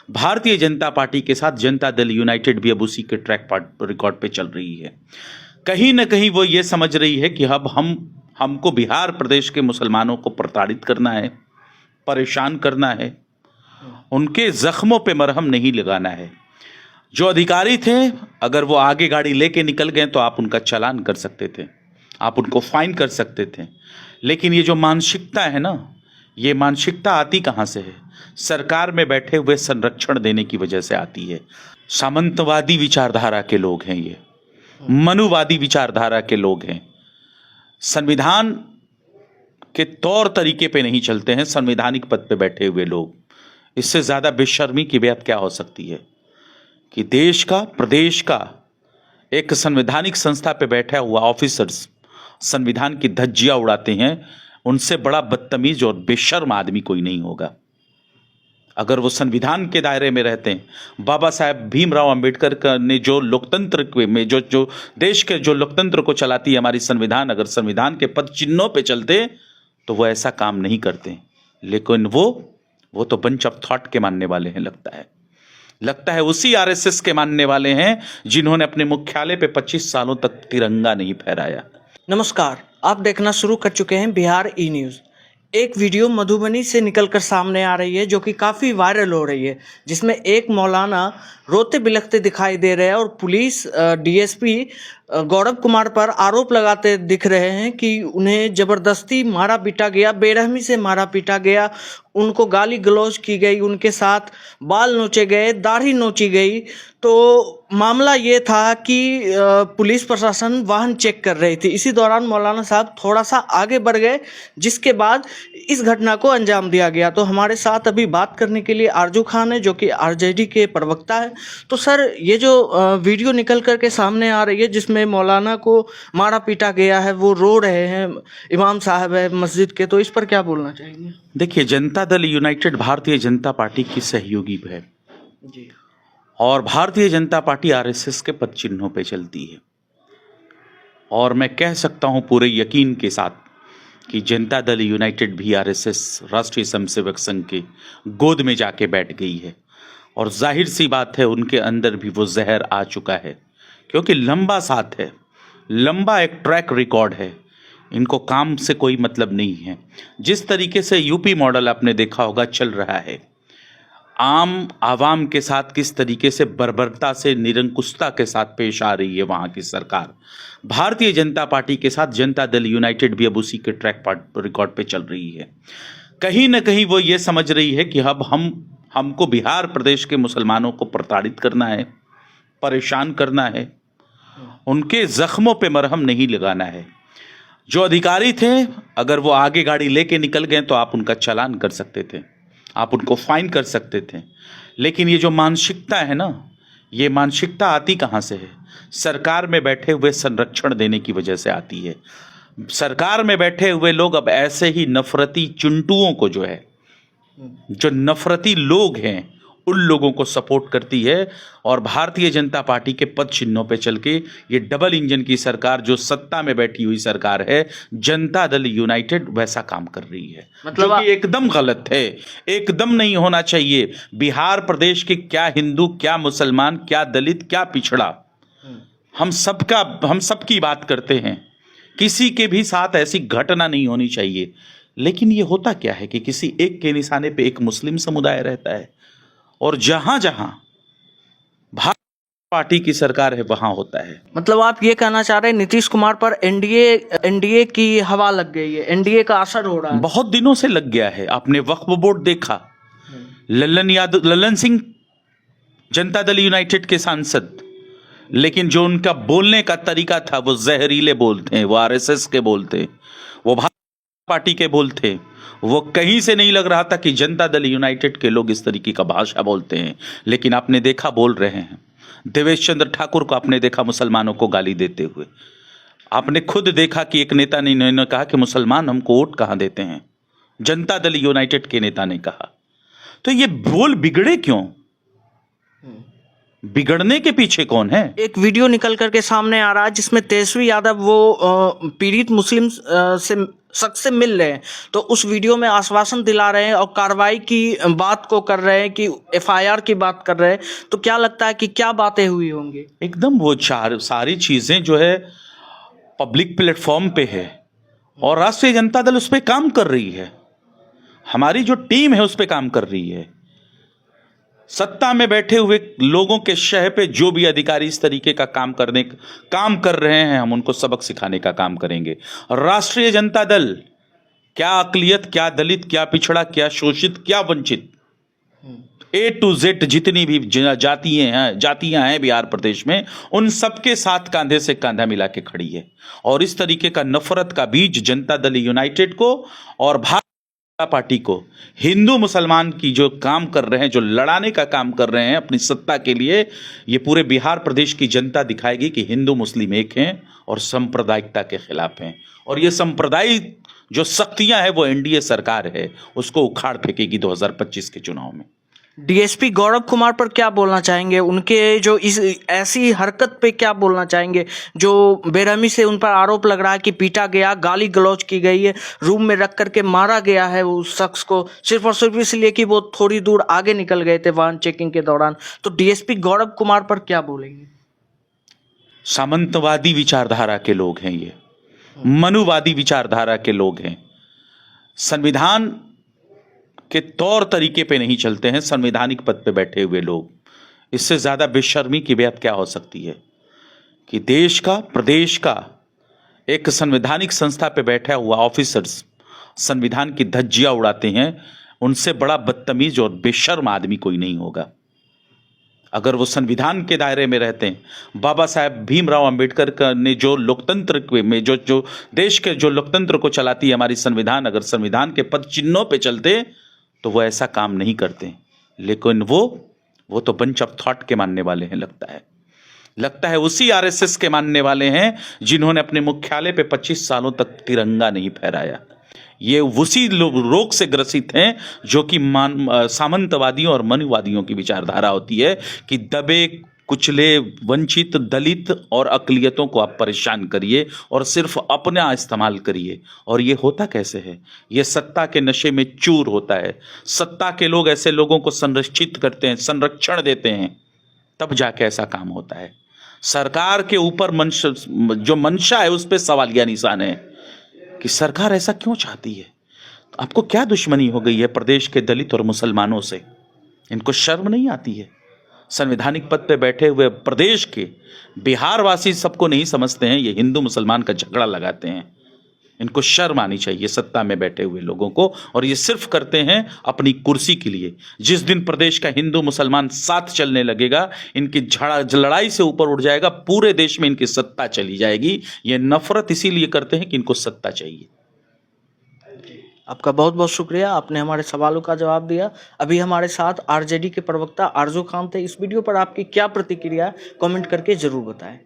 Bharatiya Janata party के साथ Janata Dal United भी अब उसी के ट्रैक रिकॉर्ड पे चल रही है। कहीं ना कहीं वो ये समझ रही है कि अब हमको बिहार प्रदेश के मुसलमानों को प्रताड़ित करना है, परेशान करना है, उनके जख्मों पे मरहम नहीं लगाना है। जो अधिकारी थे, अगर वो आगे गाड़ी लेके निकल गए तो आप उनका चालान कर सकते थे, आप उनको फाइन कर सकते थे। लेकिन ये जो मानसिकता है ना, ये मानसिकता आती कहाँ से है? सरकार में बैठे हुए संरक्षण देने की वजह से आती है। सामंतवादी विचारधारा के लोग हैं ये, मनुवादी विचारधारा के लोग हैं। संविधान के तौर तरीके पे नहीं चलते हैं संवैधानिक पद पे बैठे हुए लोग। इससे ज़्यादा बेशर्मी की बात क्या हो सकती है कि देश का, प्रदेश का एक संवैधानिक संस्था पे बैठा हुआ ऑफिसर्स संविधान की धज्जियां उड़ाते हैं। उनसे बड़ा बदतमीज और बेशर्म आदमी कोई नहीं होगा। अगर वो संविधान के दायरे में रहते हैं, बाबा साहेब भीमराव अंबेडकर ने जो लोकतंत्र में जो देश के जो लोकतंत्र को चलाती है हमारी संविधान, अगर संविधान के पद चिन्हों पे चलते तो वो ऐसा काम नहीं करते। लेकिन वो तो बंच ऑफ थॉट के मानने वाले हैं। लगता है उसी आरएसएस के मानने वाले हैं जिन्होंने अपने मुख्यालय पे 25 सालों तक तिरंगा नहीं फहराया। नमस्कार, आप देखना शुरू कर चुके हैं बिहार ई न्यूज़। एक वीडियो मधुबनी से निकलकर सामने आ रही है जो कि काफ़ी वायरल हो रही है, जिसमें एक मौलाना रोते बिलखते दिखाई दे रहे हैं और पुलिस डीएसपी गौरव कुमार पर आरोप लगाते दिख रहे हैं कि उन्हें ज़बरदस्ती मारा पीटा गया, बेरहमी से मारा पीटा गया, उनको गाली गलौज की गई, उनके साथ बाल नोचे गए, दाढ़ी नोची गई। तो मामला ये था कि पुलिस प्रशासन वाहन चेक कर रही थी। इसी दौरान मौलाना साहब थोड़ा सा आगे बढ़ गए, जिसके बाद इस घटना को अंजाम दिया गया। तो हमारे साथ अभी बात करने के लिए आरजू खान है, जो कि आरजेडी के प्रवक्ता है। तो सर, ये जो वीडियो निकल करके सामने आ रही है जिसमें मौलाना को मारा पीटा गया है, वो रो रहे हैं, इमाम साहब है मस्जिद के, तो इस पर क्या बोलना चाहेंगे? देखिए, जनता दल यूनाइटेड भारतीय जनता पार्टी की सहयोगी है जी, और भारतीय जनता पार्टी आरएसएस के पद चिन्हों पे चलती है। और मैं कह सकता हूं पूरे यकीन के साथ कि जनता दल यूनाइटेड भी आरएसएस, राष्ट्रीय स्वयंसेवक संघ के गोद में जाके बैठ गई है। और जाहिर सी बात है, उनके अंदर भी वो जहर आ चुका है, क्योंकि लंबा साथ है, लंबा एक ट्रैक रिकॉर्ड है। इनको काम से कोई मतलब नहीं है। जिस तरीके से यूपी मॉडल आपने देखा होगा चल रहा है, आम आवाम के साथ किस तरीके से बर्बरता से, निरंकुशता के साथ पेश आ रही है वहाँ की सरकार, भारतीय जनता पार्टी के साथ जनता दल यूनाइटेड भी अब उसी के ट्रैक रिकॉर्ड पे चल रही है। कहीं ना कहीं वो ये समझ रही है कि अब हमको बिहार प्रदेश के मुसलमानों को प्रताड़ित करना है, परेशान करना है, उनके जख्मों पे मरहम नहीं लगाना है। जो अधिकारी थे, अगर वो आगे गाड़ी लेके निकल गए तो आप उनका चालान कर सकते थे, आप उनको फाइन कर सकते थे। लेकिन ये जो मानसिकता है ना, ये मानसिकता आती कहाँ से है? सरकार में बैठे हुए संरक्षण देने की वजह से आती है। सरकार में बैठे हुए लोग अब ऐसे ही नफरती चुनटुओं को, जो है, जो नफरती लोग हैं, उन लोगों को सपोर्ट करती है। और भारतीय जनता पार्टी के पद चिन्हों पे चल के ये डबल इंजन की सरकार, जो सत्ता में बैठी हुई सरकार है, जनता दल यूनाइटेड, वैसा काम कर रही है, मतलब जो कि एकदम गलत है, एकदम नहीं होना चाहिए। बिहार प्रदेश के क्या हिंदू, क्या मुसलमान, क्या दलित, क्या पिछड़ा, हम सबकी बात करते हैं। किसी के भी साथ ऐसी घटना नहीं होनी चाहिए। लेकिन ये होता क्या है कि किसी एक के निशाने पे एक मुस्लिम समुदाय रहता है, और जहां जहां भारतीय पार्टी की सरकार है वहां होता है। मतलब आप ये कहना चाह रहे हैं नीतीश कुमार पर एनडीए की हवा लग गई है, एनडीए का असर हो रहा है? बहुत दिनों से लग गया है। आपने वक्फ बोर्ड देखा, लल्लन सिंह जनता दल यूनाइटेड के सांसद, लेकिन जो उनका बोलने का तरीका था वो जहरीले बोलते, वो आरएसएस के बोलते, वो भारतीय पार्टी के बोलते। वो कहीं से नहीं लग रहा था कि जनता दल यूनाइटेड के लोग इस तरीके का भाषा बोलते हैं। लेकिन आपने देखा बोल रहे हैं। देवेश चंद्र ठाकुर को आपने देखा मुसलमानों को गाली देते हुए। आपने खुद देखा कि एक नेता ने कहा कि मुसलमान हमको वोट कहाँ देते हैं, जनता दल यूनाइटेड के नेता ने कहा। तो ये बोल बिगड़े क्यों? बिगड़ने के पीछे कौन है? एक वीडियो निकल करके सामने आ रहा है जिसमें तेजस्वी यादव वो पीड़ित मुस्लिम से शख्स से मिल रहे हैं, तो उस वीडियो में आश्वासन दिला रहे हैं और कार्रवाई की बात को कर रहे हैं कि एफआईआर की बात कर रहे हैं, तो क्या लगता है कि क्या बातें हुई होंगी? एकदम वो सारी चीजें जो है पब्लिक प्लेटफॉर्म पे है और राष्ट्रीय जनता दल उस पर काम कर रही है, हमारी जो टीम है उस पर काम कर रही है। सत्ता में बैठे हुए लोगों के शह पे जो भी अधिकारी इस तरीके का काम कर रहे हैं, हम उनको सबक सिखाने का काम करेंगे। राष्ट्रीय जनता दल, क्या अकलियत, क्या दलित, क्या पिछड़ा, क्या शोषित, क्या वंचित, A to Z जितनी भी जातियां हैं बिहार प्रदेश में, उन सबके साथ कांधे से कांधा मिला के खड़ी है। और इस तरीके का नफरत का बीज जनता दल यूनाइटेड को और भारतीय जनता पार्टी को, हिंदू मुसलमान की जो काम कर रहे हैं, जो लड़ाने का काम कर रहे हैं अपनी सत्ता के लिए, ये पूरे बिहार प्रदेश की जनता दिखाएगी कि हिंदू मुस्लिम एक हैं और सांप्रदायिकता के खिलाफ हैं। और ये सांप्रदायिक जो शक्तियां हैं वो एनडीए सरकार है, उसको उखाड़ फेंकेगी 2025 के चुनाव में। डीएसपी गौरव कुमार पर क्या बोलना चाहेंगे? उनके जो इस ऐसी हरकत पे क्या बोलना चाहेंगे, जो बेरहमी से उन पर आरोप लग रहा है कि पीटा गया, गाली गलौज की गई है, रूम में रख करके मारा गया है उस शख्स को, सिर्फ और सिर्फ इसलिए कि वो थोड़ी दूर आगे निकल गए थे वाहन चेकिंग के दौरान। तो डीएसपी गौरव कुमार पर क्या बोलेंगे? सामंतवादी विचारधारा के लोग हैं ये, मनुवादी विचारधारा के लोग हैं, संविधान के तौर तरीके पे नहीं चलते हैं, संवैधानिक पद पे बैठे हुए लोग। इससे ज्यादा बेशर्मी की बात क्या हो सकती है कि देश का, प्रदेश का एक संवैधानिक संस्था पे बैठा हुआ ऑफिसर्स संविधान की धज्जियां उड़ाते हैं। उनसे बड़ा बदतमीज और बेशर्म आदमी कोई नहीं होगा। अगर वो संविधान के दायरे में रहते हैं, बाबा साहेब भीमराव अंबेडकर ने जो लोकतंत्र में जो देश के जो लोकतंत्र को चलाती है हमारी संविधान, अगर संविधान के पद चिन्हों पे चलते तो वो ऐसा काम नहीं करते। लेकिन वो तो बंच ऑफ थॉट के मानने वाले हैं, लगता है उसी आरएसएस के मानने वाले हैं जिन्होंने अपने मुख्यालय पे 25 सालों तक तिरंगा नहीं फहराया। ये उसी रोग से ग्रसित हैं जो कि सामंतवादियों और मनुवादियों की विचारधारा होती है कि दबे कुचले वंचित दलित और अकलियतों को आप परेशान करिए और सिर्फ अपना इस्तेमाल करिए। और ये होता कैसे है? ये सत्ता के नशे में चूर होता है। सत्ता के लोग ऐसे लोगों को संरक्षित करते हैं, संरक्षण देते हैं, तब जाके ऐसा काम होता है। सरकार के ऊपर जो मंशा है उस पर सवालिया निशान है कि सरकार ऐसा क्यों चाहती है। आपको क्या दुश्मनी हो गई है प्रदेश के दलित और मुसलमानों से? इनको शर्म नहीं आती है? संवैधानिक पद पे बैठे हुए प्रदेश के बिहार वासी सबको नहीं समझते हैं, ये हिंदू मुसलमान का झगड़ा लगाते हैं। इनको शर्म आनी चाहिए सत्ता में बैठे हुए लोगों को, और ये सिर्फ करते हैं अपनी कुर्सी के लिए। जिस दिन प्रदेश का हिंदू मुसलमान साथ चलने लगेगा, इनकी लड़ाई से ऊपर उठ जाएगा, पूरे देश में इनकी सत्ता चली जाएगी। ये नफरत इसीलिए करते हैं कि इनको सत्ता चाहिए। आपका बहुत बहुत शुक्रिया, आपने हमारे सवालों का जवाब दिया। अभी हमारे साथ आरजेडी के प्रवक्ता आरजू खान थे। इस वीडियो पर आपकी क्या प्रतिक्रिया है, कमेंट करके जरूर बताएं।